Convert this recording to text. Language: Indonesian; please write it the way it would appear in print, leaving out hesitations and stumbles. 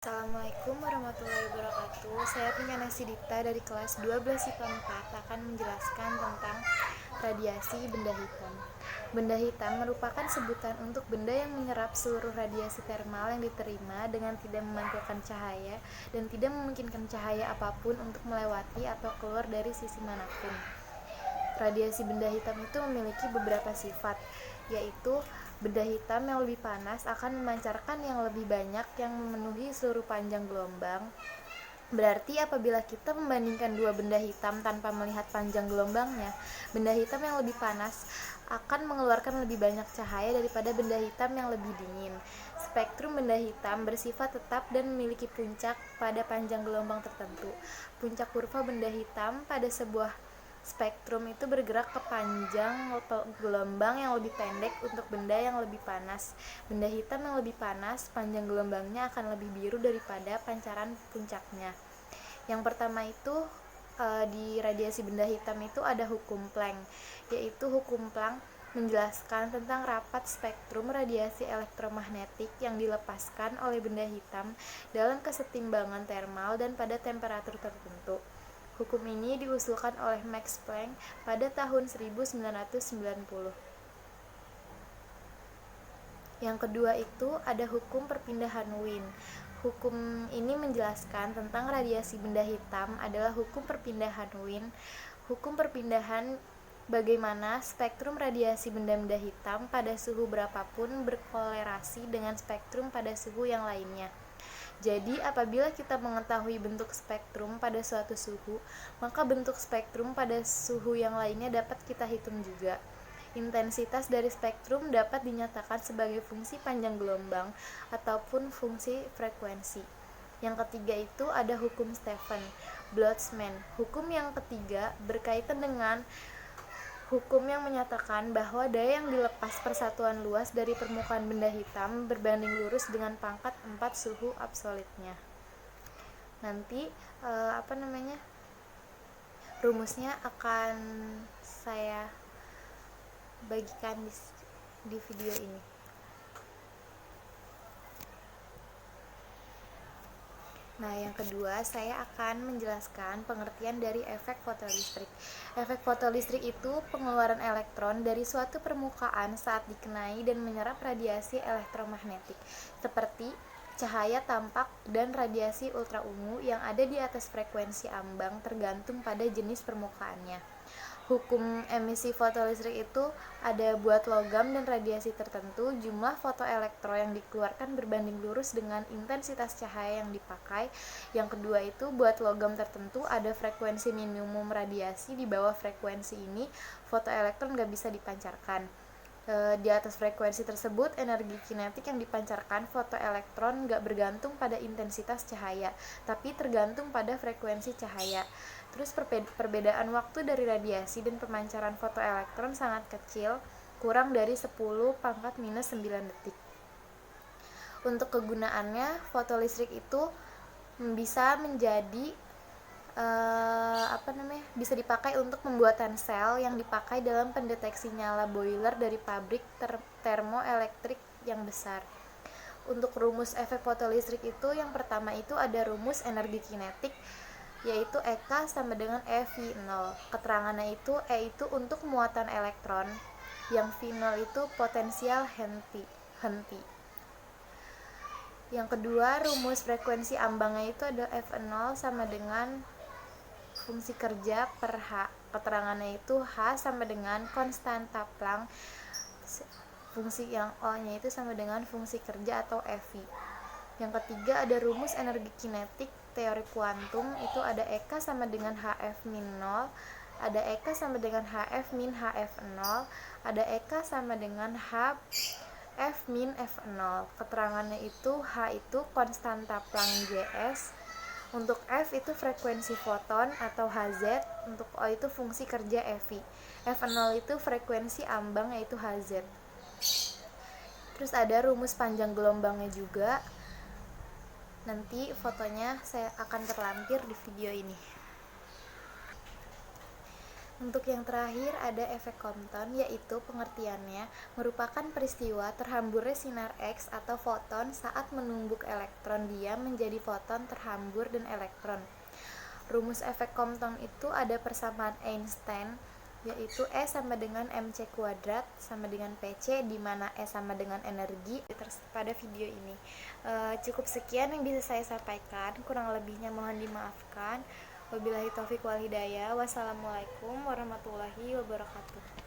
Assalamualaikum warahmatullahi wabarakatuh. Saya Pinkan Dita dari kelas 12 IPA 4 akan menjelaskan tentang radiasi benda hitam. Benda hitam merupakan sebutan untuk benda yang menyerap seluruh radiasi termal yang diterima dengan tidak memantulkan cahaya dan tidak memungkinkan cahaya apapun untuk melewati atau keluar dari sisi manapun. Radiasi benda hitam itu memiliki beberapa sifat, yaitu benda hitam yang lebih panas akan memancarkan yang lebih banyak yang memenuhi seluruh panjang gelombang. Berarti apabila kita membandingkan dua benda hitam tanpa melihat panjang gelombangnya, benda hitam yang lebih panas akan mengeluarkan lebih banyak cahaya daripada benda hitam yang lebih dingin. Spektrum benda hitam bersifat tetap dan memiliki puncak pada panjang gelombang tertentu. Puncak kurva benda hitam pada sebuah spektrum itu bergerak ke panjang gelombang yang lebih pendek untuk benda yang lebih panas. Benda hitam yang lebih panas, panjang gelombangnya akan lebih biru daripada pancaran puncaknya. Yang pertama itu di radiasi benda hitam itu ada hukum Planck, yaitu hukum Planck menjelaskan tentang rapat spektrum radiasi elektromagnetik yang dilepaskan oleh benda hitam dalam kesetimbangan termal dan pada temperatur tertentu. Hukum ini diusulkan oleh Max Planck pada tahun 1990. Yang kedua itu ada hukum perpindahan Wien. Hukum ini menjelaskan tentang radiasi benda hitam adalah hukum perpindahan Wien. Hukum perpindahan bagaimana spektrum radiasi benda-benda hitam pada suhu berapapun berkolerasi dengan spektrum pada suhu yang lainnya. Jadi, apabila kita mengetahui bentuk spektrum pada suatu suhu, maka bentuk spektrum pada suhu yang lainnya dapat kita hitung juga. Intensitas dari spektrum dapat dinyatakan sebagai fungsi panjang gelombang ataupun fungsi frekuensi. Yang ketiga itu ada hukum Stefan Boltzmann. Hukum yang ketiga berkaitan dengan hukum yang menyatakan bahwa daya yang dilepas persatuan luas dari permukaan benda hitam berbanding lurus dengan pangkat 4 suhu absolutnya. Nanti rumusnya akan saya bagikan di video ini. Nah, yang kedua, saya akan menjelaskan pengertian dari efek fotolistrik. Efek fotolistrik itu pengeluaran elektron dari suatu permukaan saat dikenai dan menyerap radiasi elektromagnetik, seperti cahaya tampak dan radiasi ultraungu yang ada di atas frekuensi ambang tergantung pada jenis permukaannya. Hukum emisi fotolistrik itu ada buat logam dan radiasi tertentu, jumlah fotoelektron yang dikeluarkan berbanding lurus dengan intensitas cahaya yang dipakai. Yang kedua itu buat logam tertentu ada frekuensi minimum radiasi, di bawah frekuensi ini fotoelektron gak bisa dipancarkan. Di atas frekuensi tersebut energi kinetik yang dipancarkan fotoelektron gak bergantung pada intensitas cahaya, tapi tergantung pada frekuensi cahaya. Terus perbedaan waktu dari radiasi dan pemancaran fotoelektron sangat kecil, kurang dari 10 pangkat minus 9 detik. Untuk kegunaannya, fotolistrik itu bisa menjadi bisa dipakai untuk pembuatan sel yang dipakai dalam pendeteksi nyala boiler dari pabrik termoelektrik yang besar. Untuk rumus efek fotolistrik itu, yang pertama itu ada rumus energi kinetik, yaitu EK sama dengan EV0. Keterangannya itu E itu untuk muatan elektron, yang V0 itu potensial henti. Yang kedua, rumus frekuensi ambangnya itu ada F0 sama dengan fungsi kerja per H. Keterangannya itu H sama dengan konstanta Planck. Fungsi yang O-nya itu sama dengan fungsi kerja atau EV. Yang ketiga ada rumus energi kinetik teori kuantum, itu ada EK sama dengan HF min 0, ada EK sama dengan HF min HF0, ada EK sama dengan HF min F0. Keterangannya itu H itu konstanta Planck Gs, untuk F itu frekuensi foton atau Hz, untuk O itu fungsi kerja EV, F0 itu frekuensi ambang yaitu Hz. Terus ada rumus panjang gelombangnya juga. Nanti fotonya saya akan terlampir di video ini. Untuk yang terakhir ada efek Compton, yaitu pengertiannya merupakan peristiwa terhamburnya sinar X atau foton saat menumbuk elektron dia menjadi foton terhambur dan elektron. Rumus efek Compton itu ada persamaan Einstein, yaitu E sama dengan mc kuadrat sama dengan pc, di mana E sama dengan energi pada video ini. Cukup sekian yang bisa saya sampaikan, kurang lebihnya mohon dimaafkan. Wabillahi taufiq wal hidayah. Wassalamualaikum warahmatullahi wabarakatuh.